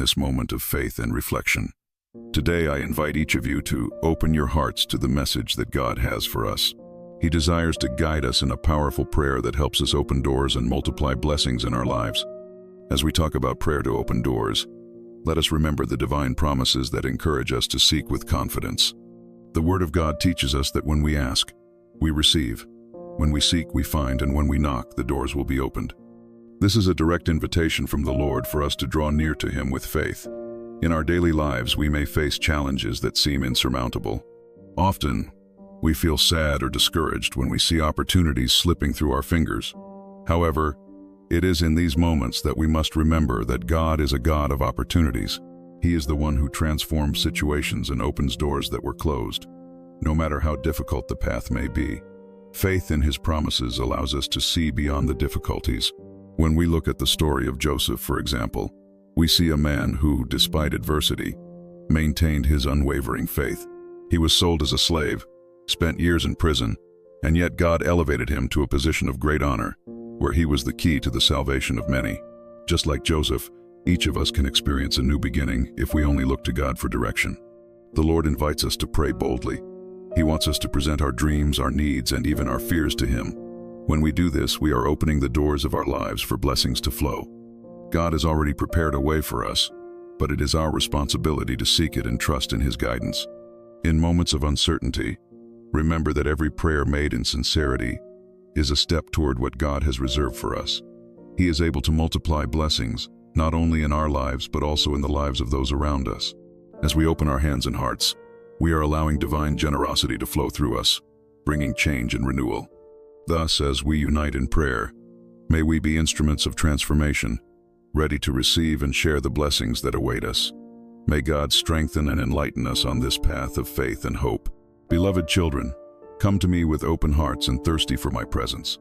this moment of faith and reflection. Today, I invite each of you to open your hearts to the message that God has for us. He desires to guide us in a powerful prayer that helps us open doors and multiply blessings in our lives. As we talk about prayer to open doors, let us remember the divine promises that encourage us to seek with confidence. The Word of God teaches us that when we ask, we receive. When we seek, we find, and when we knock, the doors will be opened. This is a direct invitation from the Lord for us to draw near to Him with faith. In our daily lives, we may face challenges that seem insurmountable. Often, we feel sad or discouraged when we see opportunities slipping through our fingers. However, it is in these moments that we must remember that God is a God of opportunities. He is the one who transforms situations and opens doors that were closed, no matter how difficult the path may be. Faith in His promises allows us to see beyond the difficulties. When we look at the story of Joseph, for example, we see a man who, despite adversity, maintained his unwavering faith. He was sold as a slave, spent years in prison, and yet God elevated him to a position of great honor, where he was the key to the salvation of many. Just like Joseph, each of us can experience a new beginning if we only look to God for direction. The Lord invites us to pray boldly. He wants us to present our dreams, our needs, and even our fears to Him. When we do this, we are opening the doors of our lives for blessings to flow. God has already prepared a way for us, but it is our responsibility to seek it and trust in His guidance. In moments of uncertainty, remember that every prayer made in sincerity is a step toward what God has reserved for us. He is able to multiply blessings, not only in our lives, but also in the lives of those around us. As we open our hands and hearts, we are allowing divine generosity to flow through us, bringing change and renewal. Thus, as we unite in prayer, may we be instruments of transformation, ready to receive and share the blessings that await us. May God strengthen and enlighten us on this path of faith and hope. Beloved children, come to me with open hearts and thirsty for my presence.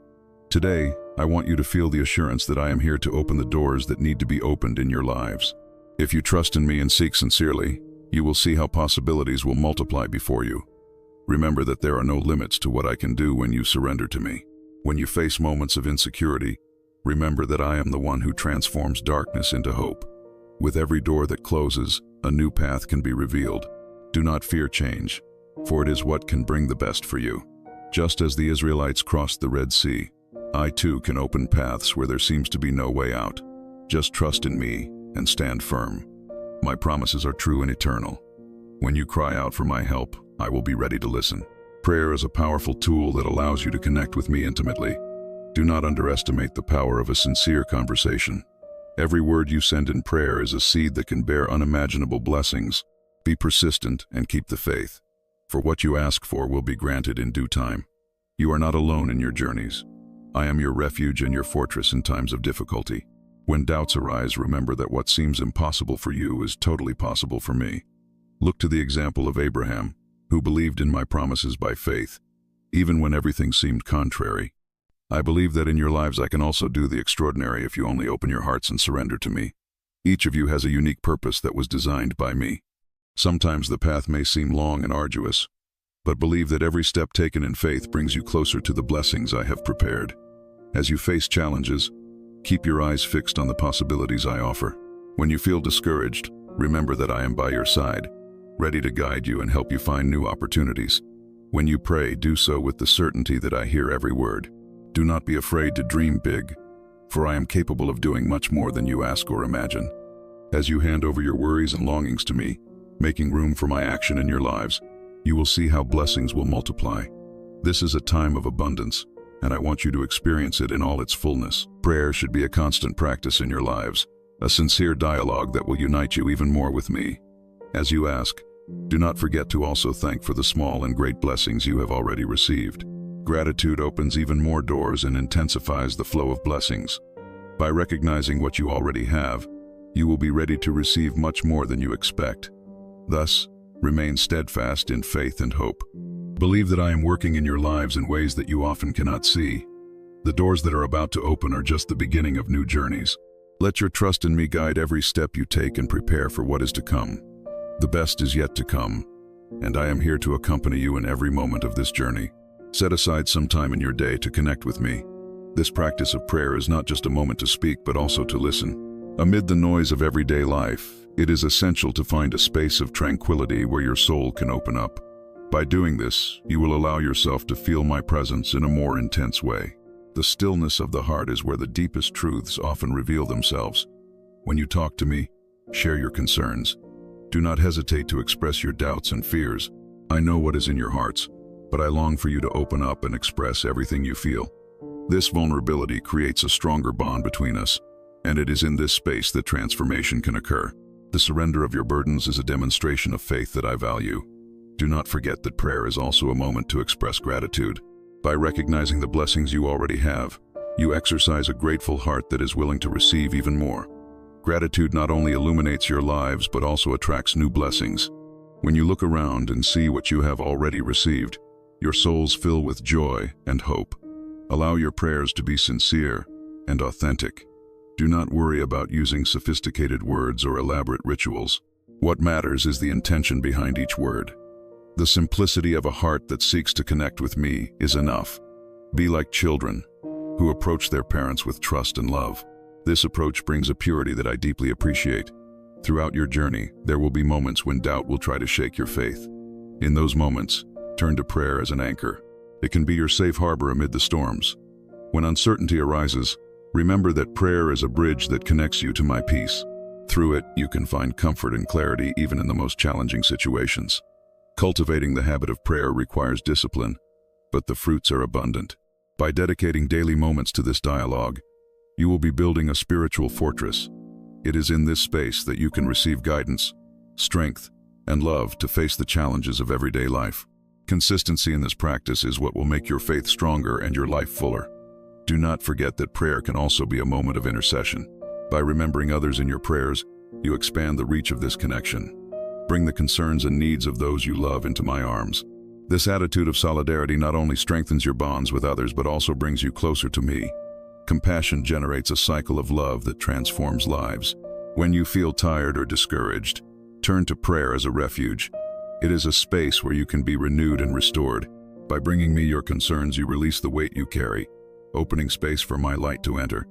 Today, I want you to feel the assurance that I am here to open the doors that need to be opened in your lives. If you trust in me and seek sincerely, you will see how possibilities will multiply before you. Remember that there are no limits to what I can do when you surrender to me. When you face moments of insecurity, remember that I am the one who transforms darkness into hope. With every door that closes, a new path can be revealed. Do not fear change, for it is what can bring the best for you. Just as the Israelites crossed the Red Sea, I too can open paths where there seems to be no way out. Just trust in me and stand firm. My promises are true and eternal. When you cry out for my help, I will be ready to listen. Prayer is a powerful tool that allows you to connect with me intimately. Do not underestimate the power of a sincere conversation. Every word you send in prayer is a seed that can bear unimaginable blessings. Be persistent and keep the faith, for what you ask for will be granted in due time. You are not alone in your journeys. I am your refuge and your fortress in times of difficulty. When doubts arise, remember that what seems impossible for you is totally possible for me. Look to the example of Abraham, who believed in my promises by faith, even when everything seemed contrary. I believe that in your lives I can also do the extraordinary if you only open your hearts and surrender to me. Each of you has a unique purpose that was designed by me. Sometimes the path may seem long and arduous, but believe that every step taken in faith brings you closer to the blessings I have prepared. As you face challenges, keep your eyes fixed on the possibilities I offer. When you feel discouraged, remember that I am by your side, ready to guide you and help you find new opportunities. When you pray, do so with the certainty that I hear every word. Do not be afraid to dream big, for I am capable of doing much more than you ask or imagine. As you hand over your worries and longings to me, making room for my action in your lives, you will see how blessings will multiply. This is a time of abundance, and I want you to experience it in all its fullness. Prayer should be a constant practice in your lives, a sincere dialogue that will unite you even more with me. As you ask, do not forget to also thank for the small and great blessings you have already received. Gratitude opens even more doors and intensifies the flow of blessings. By recognizing what you already have, you will be ready to receive much more than you expect. Thus, remain steadfast in faith and hope. Believe that I am working in your lives in ways that you often cannot see. The doors that are about to open are just the beginning of new journeys. Let your trust in me guide every step you take and prepare for what is to come. The best is yet to come, and I am here to accompany you in every moment of this journey. Set aside some time in your day to connect with me. This practice of prayer is not just a moment to speak, but also to listen. Amid the noise of everyday life, It is essential to find a space of tranquility where your soul can open up. By doing this, you will allow yourself to feel my presence in a more intense way. The stillness of the heart is where the deepest truths often reveal themselves. When you talk to me, share your concerns. Do not hesitate to express your doubts and fears. I know what is in your hearts, but I long for you to open up and express everything you feel. This vulnerability creates a stronger bond between us, and it is in this space that transformation can occur. The surrender of your burdens is a demonstration of faith that I value. Do not forget that prayer is also a moment to express gratitude. By recognizing the blessings you already have, you exercise a grateful heart that is willing to receive even more. Gratitude not only illuminates your lives but also attracts new blessings. When you look around and see what you have already received, your souls fill with joy and hope. Allow your prayers to be sincere and authentic. Do not worry about using sophisticated words or elaborate rituals. What matters is the intention behind each word. The simplicity of a heart that seeks to connect with me is enough. Be like children who approach their parents with trust and love. This approach brings a purity that I deeply appreciate. Throughout your journey, there will be moments when doubt will try to shake your faith. In those moments, turn to prayer as an anchor. It can be your safe harbor amid the storms. When uncertainty arises, remember that prayer is a bridge that connects you to my peace. Through it, you can find comfort and clarity even in the most challenging situations. Cultivating the habit of prayer requires discipline, but the fruits are abundant. By dedicating daily moments to this dialogue, you will be building a spiritual fortress. It is in this space that you can receive guidance, strength, and love to face the challenges of everyday life. Consistency in this practice is what will make your faith stronger and your life fuller. Do not forget that prayer can also be a moment of intercession. By remembering others in your prayers, you expand the reach of this connection. Bring the concerns and needs of those you love into my arms. This attitude of solidarity not only strengthens your bonds with others but also brings you closer to me. Compassion generates a cycle of love that transforms lives. When you feel tired or discouraged, turn to prayer as a refuge. It is a space where you can be renewed and restored. By bringing me your concerns, you release the weight you carry, opening space for my light to enter.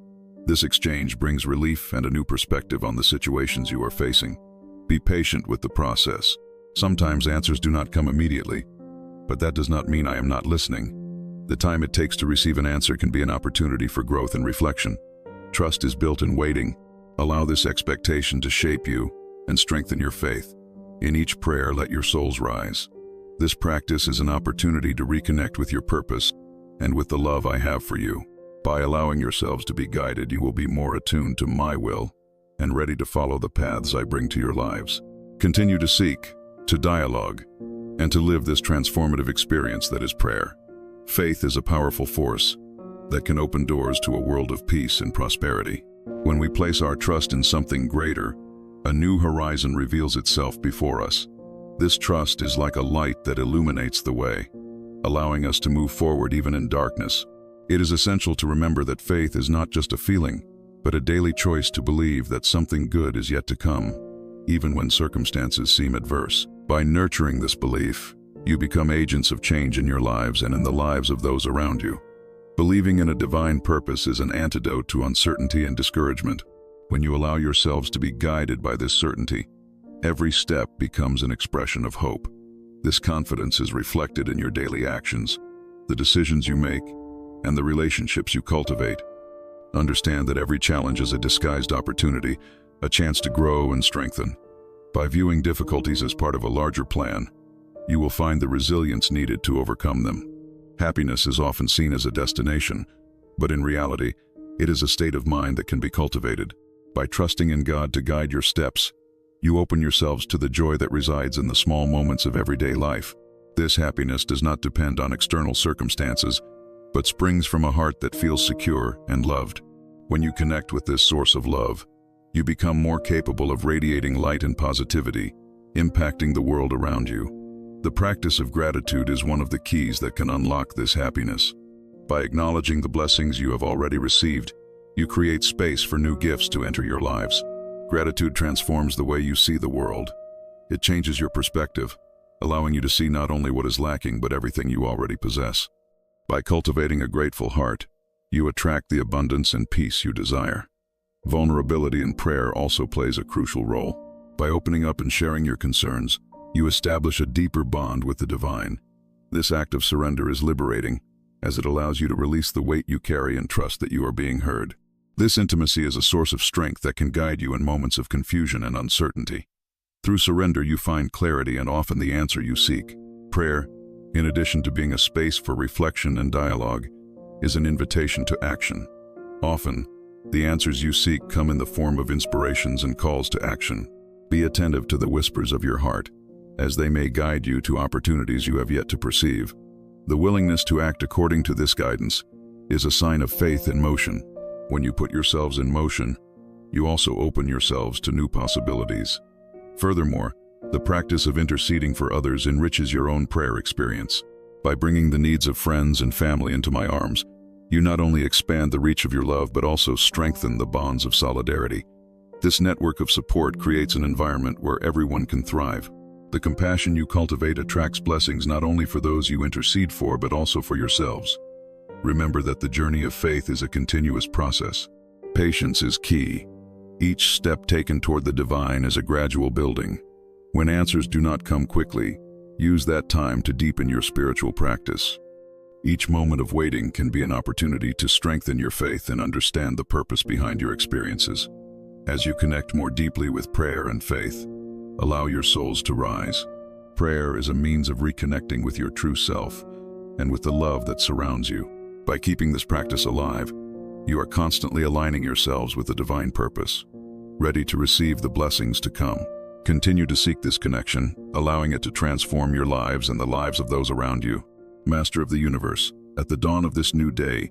This exchange brings relief and a new perspective on the situations you are facing. Be patient with the process. Sometimes answers do not come immediately, but that does not mean I am not listening. The time it takes to receive an answer can be an opportunity for growth and reflection. Trust is built in waiting. Allow this expectation to shape you and strengthen your faith. In each prayer, let your souls rise. This practice is an opportunity to reconnect with your purpose and with the love I have for you. By allowing yourselves to be guided, you will be more attuned to my will and ready to follow the paths I bring to your lives. Continue to seek, to dialogue, and to live this transformative experience that is prayer. Faith is a powerful force that can open doors to a world of peace and prosperity. When we place our trust in something greater, a new horizon reveals itself before us. This trust is like a light that illuminates the way, allowing us to move forward even in darkness. It is essential to remember that faith is not just a feeling, but a daily choice to believe that something good is yet to come, even when circumstances seem adverse. By nurturing this belief, you become agents of change in your lives and in the lives of those around you. Believing in a divine purpose is an antidote to uncertainty and discouragement. When you allow yourselves to be guided by this certainty, every step becomes an expression of hope. This confidence is reflected in your daily actions, the decisions you make, and the relationships you cultivate. Understand that every challenge is a disguised opportunity, a chance to grow and strengthen. By viewing difficulties as part of a larger plan, you will find the resilience needed to overcome them. Happiness is often seen as a destination, but in reality, it is a state of mind that can be cultivated. By trusting in God to guide your steps, you open yourselves to the joy that resides in the small moments of everyday life. This happiness does not depend on external circumstances, but springs from a heart that feels secure and loved. When you connect with this source of love, you become more capable of radiating light and positivity, impacting the world around you. The practice of gratitude is one of the keys that can unlock this happiness. By acknowledging the blessings you have already received, you create space for new gifts to enter your lives. Gratitude transforms the way you see the world. It changes your perspective, allowing you to see not only what is lacking but everything you already possess. By cultivating a grateful heart, you attract the abundance and peace you desire. Vulnerability in prayer also plays a crucial role. By opening up and sharing your concerns, you establish a deeper bond with the divine. This act of surrender is liberating, as it allows you to release the weight you carry and trust that you are being heard. This intimacy is a source of strength that can guide you in moments of confusion and uncertainty. Through surrender, you find clarity and often the answer you seek. Prayer, in addition to being a space for reflection and dialogue, is an invitation to action. Often, the answers you seek come in the form of inspirations and calls to action. Be attentive to the whispers of your heart, as they may guide you to opportunities you have yet to perceive. The willingness to act according to this guidance is a sign of faith in motion. When you put yourselves in motion, you also open yourselves to new possibilities. Furthermore, the practice of interceding for others enriches your own prayer experience. By bringing the needs of friends and family into my arms, you not only expand the reach of your love but also strengthen the bonds of solidarity. This network of support creates an environment where everyone can thrive. The compassion you cultivate attracts blessings not only for those you intercede for but also for yourselves. Remember that the journey of faith is a continuous process. Patience is key. Each step taken toward the divine is a gradual building. When answers do not come quickly, use that time to deepen your spiritual practice. Each moment of waiting can be an opportunity to strengthen your faith and understand the purpose behind your experiences. As you connect more deeply with prayer and faith, allow your souls to rise. Prayer is a means of reconnecting with your true self and with the love that surrounds you. By keeping this practice alive, you are constantly aligning yourselves with the divine purpose, ready to receive the blessings to come. Continue to seek this connection, allowing it to transform your lives and the lives of those around you. Master of the universe, at the dawn of this new day,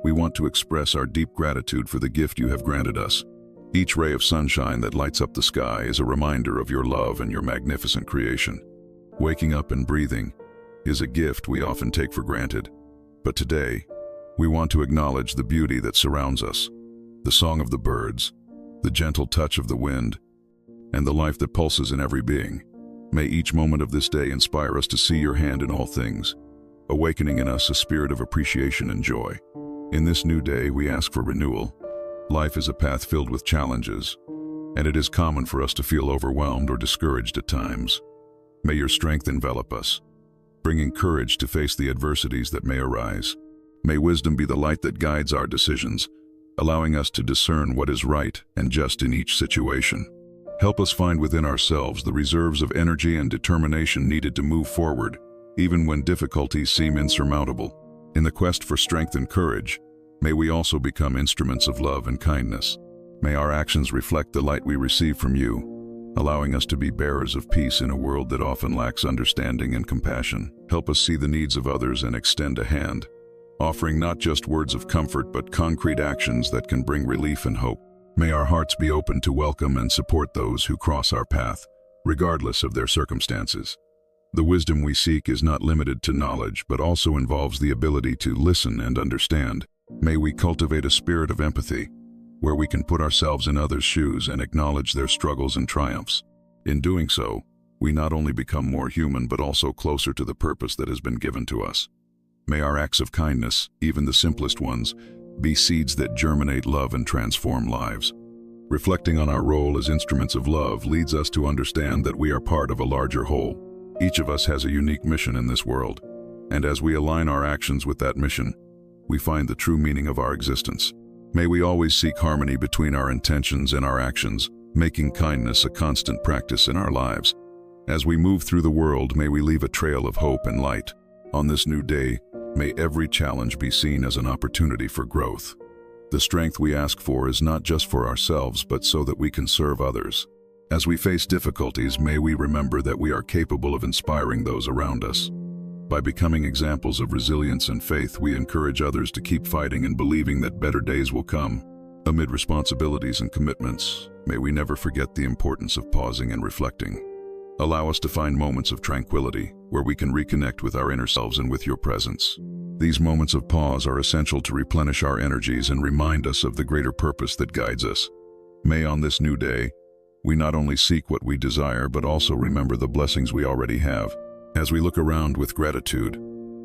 we want to express our deep gratitude for the gift you have granted us. Each ray of sunshine that lights up the sky is a reminder of your love and your magnificent creation. Waking up and breathing is a gift we often take for granted. But today, we want to acknowledge the beauty that surrounds us, the song of the birds, the gentle touch of the wind, and the life that pulses in every being. May each moment of this day inspire us to see your hand in all things, awakening in us a spirit of appreciation and joy. In this new day, we ask for renewal. Life is a path filled with challenges, and it is common for us to feel overwhelmed or discouraged at times. May your strength envelop us, bringing courage to face the adversities that may arise. May wisdom be the light that guides our decisions, allowing us to discern what is right and just in each situation. Help us find within ourselves the reserves of energy and determination needed to move forward, even when difficulties seem insurmountable. In the quest for strength and courage, may we also become instruments of love and kindness. May our actions reflect the light we receive from you, allowing us to be bearers of peace in a world that often lacks understanding and compassion. Help us see the needs of others and extend a hand, offering not just words of comfort but concrete actions that can bring relief and hope. May our hearts be open to welcome and support those who cross our path, regardless of their circumstances. The wisdom we seek is not limited to knowledge but also involves the ability to listen and understand. May we cultivate a spirit of empathy, where we can put ourselves in others' shoes and acknowledge their struggles and triumphs. In doing so, we not only become more human but also closer to the purpose that has been given to us. May our acts of kindness, even the simplest ones, be seeds that germinate love and transform lives. Reflecting on our role as instruments of love leads us to understand that we are part of a larger whole. Each of us has a unique mission in this world, and as we align our actions with that mission, we find the true meaning of our existence. May we always seek harmony between our intentions and our actions, making kindness a constant practice in our lives. As we move through the world, may we leave a trail of hope and light. On this new day, may every challenge be seen as an opportunity for growth. The strength we ask for is not just for ourselves, but so that we can serve others. As we face difficulties, may we remember that we are capable of inspiring those around us. By becoming examples of resilience and faith, we encourage others to keep fighting and believing that better days will come. Amid responsibilities and commitments, may we never forget the importance of pausing and reflecting. Allow us to find moments of tranquility, where we can reconnect with our inner selves and with your presence. These moments of pause are essential to replenish our energies and remind us of the greater purpose that guides us. May on this new day, we not only seek what we desire, but also remember the blessings we already have. As we look around with gratitude,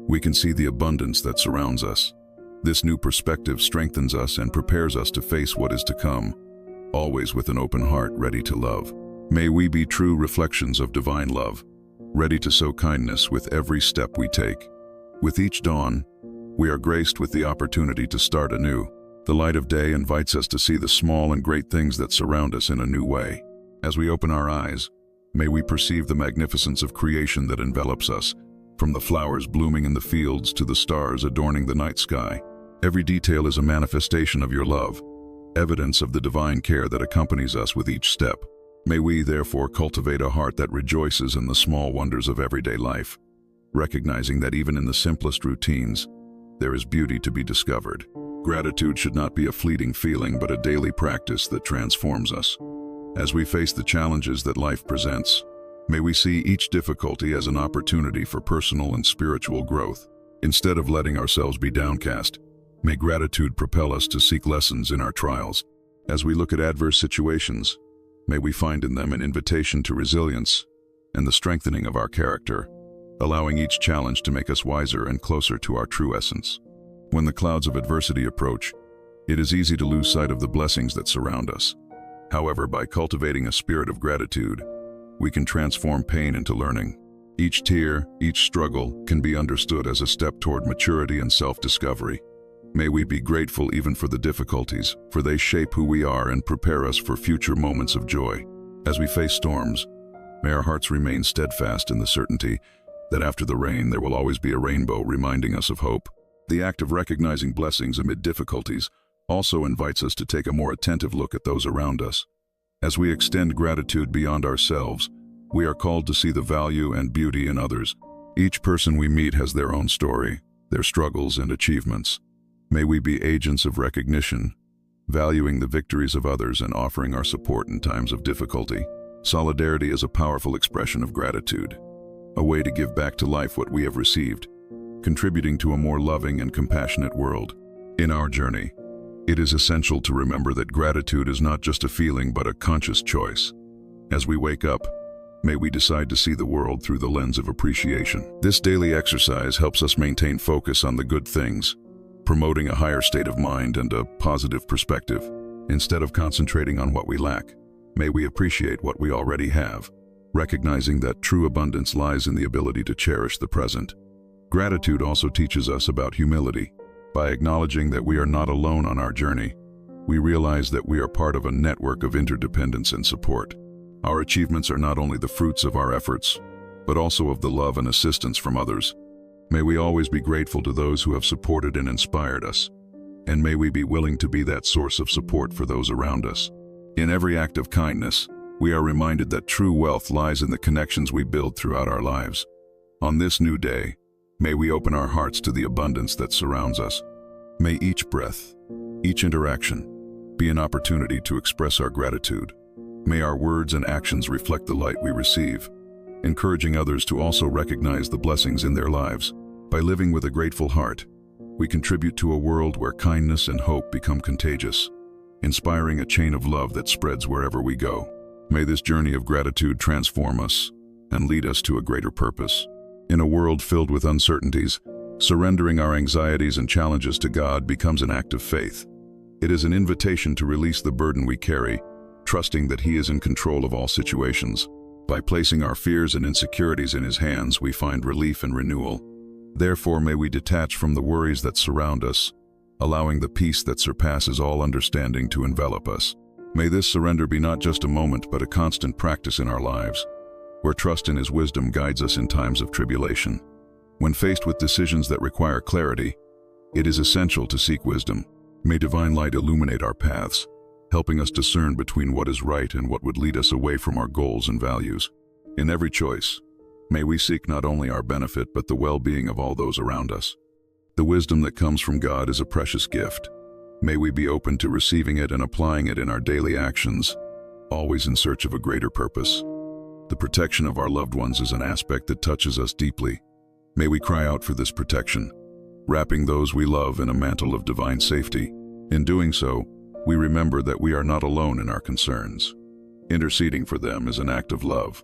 we can see the abundance that surrounds us. This new perspective strengthens us and prepares us to face what is to come, always with an open heart ready to love. May we be true reflections of divine love, ready to sow kindness with every step we take. With each dawn, we are graced with the opportunity to start anew. The light of day invites us to see the small and great things that surround us in a new way. As we open our eyes, may we perceive the magnificence of creation that envelops us, from the flowers blooming in the fields to the stars adorning the night sky. Every detail is a manifestation of your love, evidence of the divine care that accompanies us with each step. May we, therefore, cultivate a heart that rejoices in the small wonders of everyday life, recognizing that even in the simplest routines, there is beauty to be discovered. Gratitude should not be a fleeting feeling, but a daily practice that transforms us. As we face the challenges that life presents, may we see each difficulty as an opportunity for personal and spiritual growth. Instead of letting ourselves be downcast, may gratitude propel us to seek lessons in our trials. As we look at adverse situations, may we find in them an invitation to resilience and the strengthening of our character, allowing each challenge to make us wiser and closer to our true essence. When the clouds of adversity approach, it is easy to lose sight of the blessings that surround us. However, by cultivating a spirit of gratitude, we can transform pain into learning. Each tear, each struggle can be understood as a step toward maturity and self-discovery. May we be grateful even for the difficulties, for they shape who we are and prepare us for future moments of joy. As we face storms, may our hearts remain steadfast in the certainty that after the rain there will always be a rainbow reminding us of hope. The act of recognizing blessings amid difficulties also invites us to take a more attentive look at those around us. As we extend gratitude beyond ourselves, we are called to see the value and beauty in others. Each person we meet has their own story, their struggles and achievements. May we be agents of recognition, valuing the victories of others and offering our support in times of difficulty. Solidarity is a powerful expression of gratitude, a way to give back to life what we have received, contributing to a more loving and compassionate world. In our journey, it is essential to remember that gratitude is not just a feeling but a conscious choice. As we wake up, may we decide to see the world through the lens of appreciation. This daily exercise helps us maintain focus on the good things, promoting a higher state of mind and a positive perspective. Instead of concentrating on what we lack, may we appreciate what we already have, recognizing that true abundance lies in the ability to cherish the present. Gratitude also teaches us about humility. By acknowledging that we are not alone on our journey, we realize that we are part of a network of interdependence and support. Our achievements are not only the fruits of our efforts, but also of the love and assistance from others. May we always be grateful to those who have supported and inspired us, and may we be willing to be that source of support for those around us. In every act of kindness, we are reminded that true wealth lies in the connections we build throughout our lives. On this new day, may we open our hearts to the abundance that surrounds us. May each breath, each interaction, be an opportunity to express our gratitude. May our words and actions reflect the light we receive, encouraging others to also recognize the blessings in their lives. By living with a grateful heart, we contribute to a world where kindness and hope become contagious, inspiring a chain of love that spreads wherever we go. May this journey of gratitude transform us and lead us to a greater purpose. In a world filled with uncertainties, surrendering our anxieties and challenges to God becomes an act of faith. It is an invitation to release the burden we carry, trusting that He is in control of all situations. By placing our fears and insecurities in His hands, we find relief and renewal. Therefore, may we detach from the worries that surround us, allowing the peace that surpasses all understanding to envelop us. May this surrender be not just a moment, but a constant practice in our lives, where trust in His wisdom guides us in times of tribulation. When faced with decisions that require clarity, it is essential to seek wisdom. May divine light illuminate our paths, helping us discern between what is right and what would lead us away from our goals and values. In every choice, may we seek not only our benefit but the well-being of all those around us. The wisdom that comes from God is a precious gift. May we be open to receiving it and applying it in our daily actions, always in search of a greater purpose. The protection of our loved ones is an aspect that touches us deeply. May we cry out for this protection, wrapping those we love in a mantle of divine safety. In doing so, we remember that we are not alone in our concerns. Interceding for them is an act of love,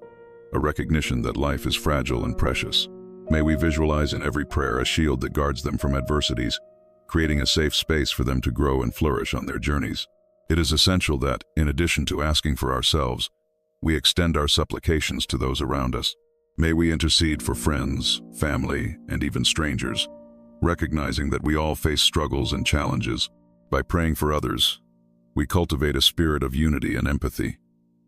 a recognition that life is fragile and precious. May we visualize in every prayer a shield that guards them from adversities, creating a safe space for them to grow and flourish on their journeys. It is essential that, in addition to asking for ourselves, we extend our supplications to those around us. May we intercede for friends, family, and even strangers, recognizing that we all face struggles and challenges. By praying for others, we cultivate a spirit of unity and empathy,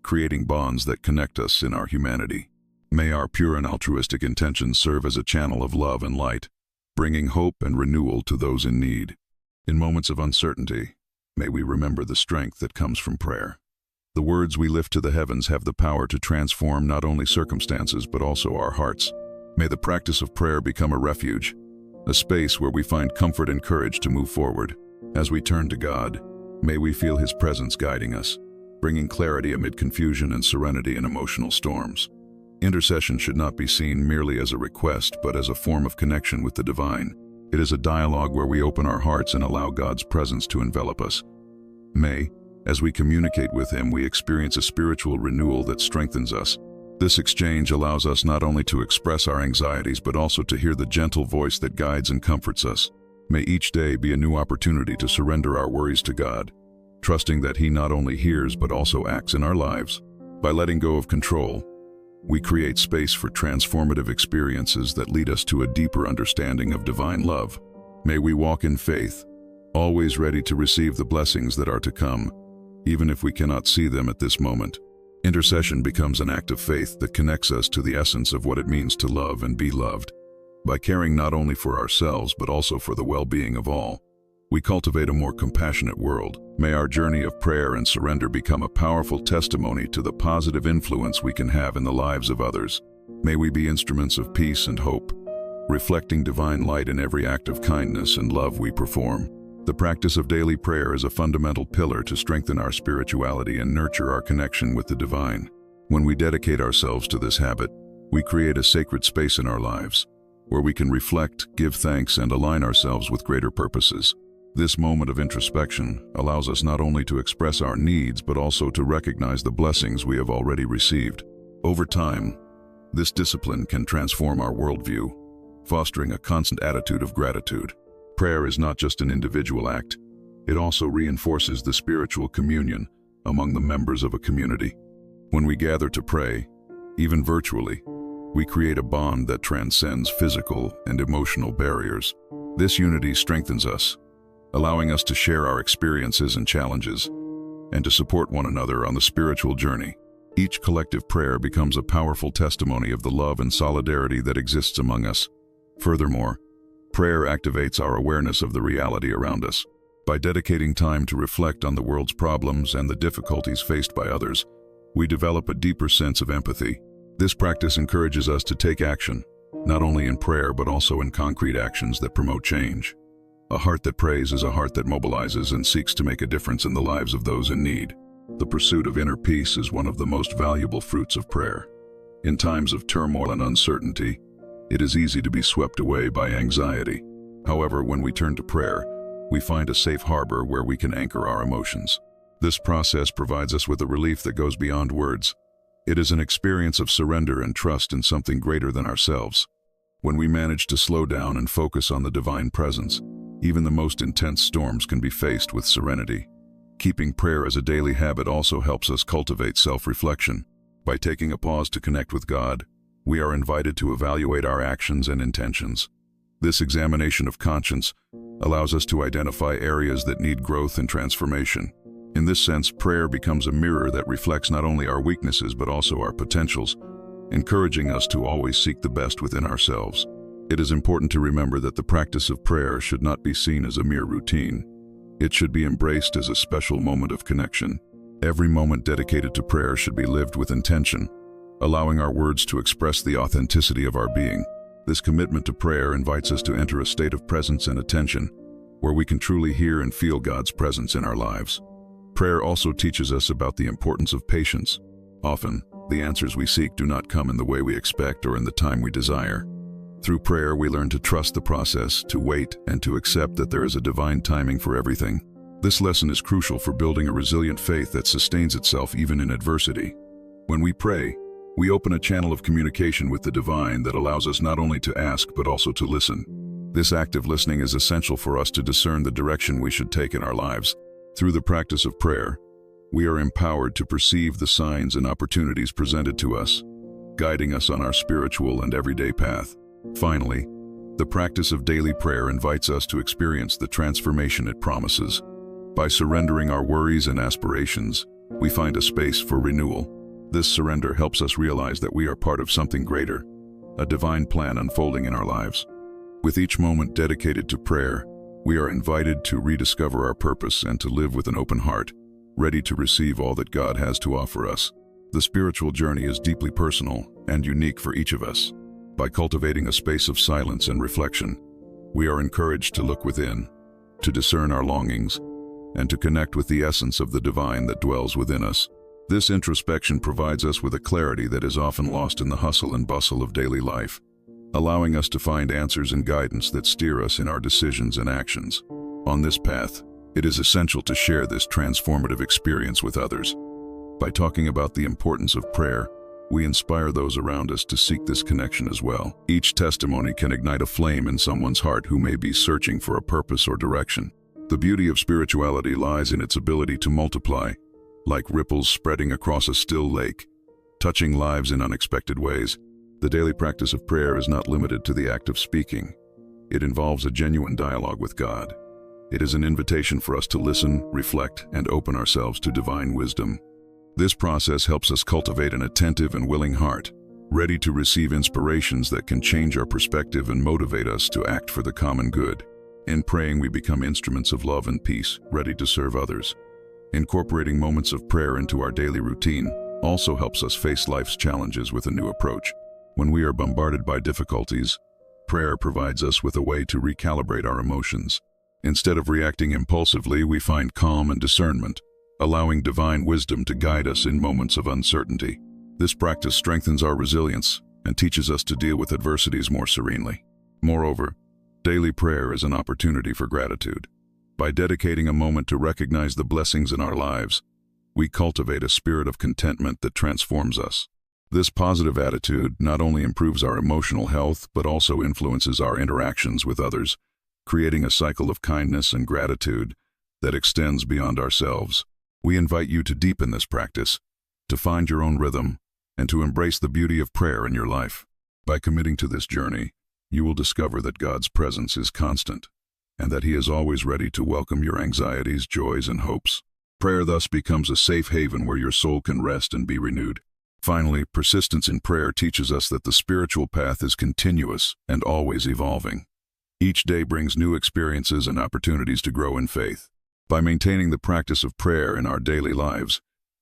creating bonds that connect us in our humanity. May our pure and altruistic intentions serve as a channel of love and light, bringing hope and renewal to those in need. In moments of uncertainty, may we remember the strength that comes from prayer. The words we lift to the heavens have the power to transform not only circumstances but also our hearts. May the practice of prayer become a refuge, a space where we find comfort and courage to move forward. As we turn to God, may we feel His presence guiding us, bringing clarity amid confusion and serenity in emotional storms. Intercession should not be seen merely as a request, but as a form of connection with the divine. It is a dialogue where we open our hearts and allow God's presence to envelop us. May, as we communicate with Him, we experience a spiritual renewal that strengthens us. This exchange allows us not only to express our anxieties, but also to hear the gentle voice that guides and comforts us. May each day be a new opportunity to surrender our worries to God, trusting that He not only hears but also acts in our lives. By letting go of control, we create space for transformative experiences that lead us to a deeper understanding of divine love. May we walk in faith, always ready to receive the blessings that are to come, even if we cannot see them at this moment. Intercession becomes an act of faith that connects us to the essence of what it means to love and be loved. By caring not only for ourselves but also for the well-being of all, we cultivate a more compassionate world. May our journey of prayer and surrender become a powerful testimony to the positive influence we can have in the lives of others. May we be instruments of peace and hope, reflecting divine light in every act of kindness and love we perform. The practice of daily prayer is a fundamental pillar to strengthen our spirituality and nurture our connection with the divine. When we dedicate ourselves to this habit, we create a sacred space in our lives, where we can reflect, give thanks, and align ourselves with greater purposes. This moment of introspection allows us not only to express our needs, but also to recognize the blessings we have already received. Over time, this discipline can transform our worldview, fostering a constant attitude of gratitude. Prayer is not just an individual act, it also reinforces the spiritual communion among the members of a community. When we gather to pray, even virtually, we create a bond that transcends physical and emotional barriers. This unity strengthens us, allowing us to share our experiences and challenges, and to support one another on the spiritual journey. Each collective prayer becomes a powerful testimony of the love and solidarity that exists among us. Furthermore, prayer activates our awareness of the reality around us. By dedicating time to reflect on the world's problems and the difficulties faced by others, we develop a deeper sense of empathy. This practice encourages us to take action, not only in prayer but also in concrete actions that promote change. A heart that prays is a heart that mobilizes and seeks to make a difference in the lives of those in need. The pursuit of inner peace is one of the most valuable fruits of prayer. In times of turmoil and uncertainty, it is easy to be swept away by anxiety. However, when we turn to prayer, we find a safe harbor where we can anchor our emotions. This process provides us with a relief that goes beyond words. It is an experience of surrender and trust in something greater than ourselves. When we manage to slow down and focus on the divine presence, even the most intense storms can be faced with serenity. Keeping prayer as a daily habit also helps us cultivate self-reflection. By taking a pause to connect with God, we are invited to evaluate our actions and intentions. This examination of conscience allows us to identify areas that need growth and transformation. In this sense, prayer becomes a mirror that reflects not only our weaknesses but also our potentials, encouraging us to always seek the best within ourselves. It is important to remember that the practice of prayer should not be seen as a mere routine. It should be embraced as a special moment of connection. Every moment dedicated to prayer should be lived with intention, allowing our words to express the authenticity of our being. This commitment to prayer invites us to enter a state of presence and attention, where we can truly hear and feel God's presence in our lives. Prayer also teaches us about the importance of patience. Often, the answers we seek do not come in the way we expect or in the time we desire. Through prayer, we learn to trust the process, to wait, and to accept that there is a divine timing for everything. This lesson is crucial for building a resilient faith that sustains itself even in adversity. When we pray, we open a channel of communication with the divine that allows us not only to ask but also to listen. This active listening is essential for us to discern the direction we should take in our lives. Through the practice of prayer, We are empowered to perceive the signs and opportunities presented to us, guiding us on our spiritual and everyday path. Finally, the practice of daily prayer invites us to experience the transformation it promises. By surrendering our worries and aspirations, we find a space for renewal. This surrender helps us realize that we are part of something greater, a divine plan unfolding in our lives. With each moment dedicated to prayer, we are invited to rediscover our purpose and to live with an open heart, ready to receive all that God has to offer us. The spiritual journey is deeply personal and unique for each of us. By cultivating a space of silence and reflection, we are encouraged to look within, to discern our longings, and to connect with the essence of the divine that dwells within us. This introspection provides us with a clarity that is often lost in the hustle and bustle of daily life, allowing us to find answers and guidance that steer us in our decisions and actions. On this path, it is essential to share this transformative experience with others. By talking about the importance of prayer, we inspire those around us to seek this connection as well. Each testimony can ignite a flame in someone's heart who may be searching for a purpose or direction. The beauty of spirituality lies in its ability to multiply, like ripples spreading across a still lake, touching lives in unexpected ways. The daily practice of prayer is not limited to the act of speaking. It involves a genuine dialogue with God. It is an invitation for us to listen, reflect, and open ourselves to divine wisdom. This process helps us cultivate an attentive and willing heart, ready to receive inspirations that can change our perspective and motivate us to act for the common good. In praying, we become instruments of love and peace, ready to serve others. Incorporating moments of prayer into our daily routine also helps us face life's challenges with a new approach. When we are bombarded by difficulties, prayer provides us with a way to recalibrate our emotions. Instead of reacting impulsively, we find calm and discernment, allowing divine wisdom to guide us in moments of uncertainty. This practice strengthens our resilience and teaches us to deal with adversities more serenely. Moreover, daily prayer is an opportunity for gratitude. By dedicating a moment to recognize the blessings in our lives, we cultivate a spirit of contentment that transforms us. This positive attitude not only improves our emotional health but also influences our interactions with others, creating a cycle of kindness and gratitude that extends beyond ourselves. We invite you to deepen this practice, to find your own rhythm, and to embrace the beauty of prayer in your life. By committing to this journey, you will discover that God's presence is constant, and that He is always ready to welcome your anxieties, joys, and hopes. Prayer thus becomes a safe haven where your soul can rest and be renewed. Finally, persistence in prayer teaches us that the spiritual path is continuous and always evolving. Each day brings new experiences and opportunities to grow in faith. By maintaining the practice of prayer in our daily lives,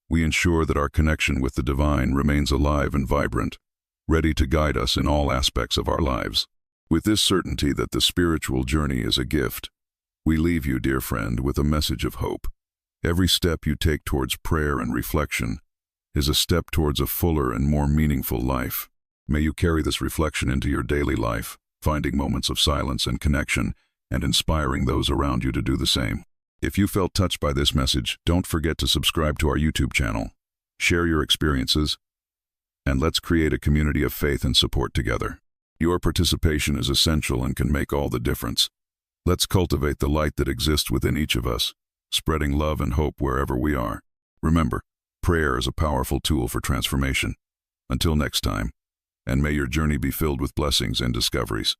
we ensure that our connection with the divine remains alive and vibrant, ready to guide us in all aspects of our lives. With this certainty that the spiritual journey is a gift, we leave you, dear friend, with a message of hope. Every step you take towards prayer and reflection is a step towards a fuller and more meaningful life. May you carry this reflection into your daily life, finding moments of silence and connection, and inspiring those around you to do the same. If you felt touched by this message, don't forget to subscribe to our YouTube channel. Share your experiences, and let's create a community of faith and support together. Your participation is essential and can make all the difference. Let's cultivate the light that exists within each of us, spreading love and hope wherever we are. Remember, prayer is a powerful tool for transformation. Until next time, and may your journey be filled with blessings and discoveries.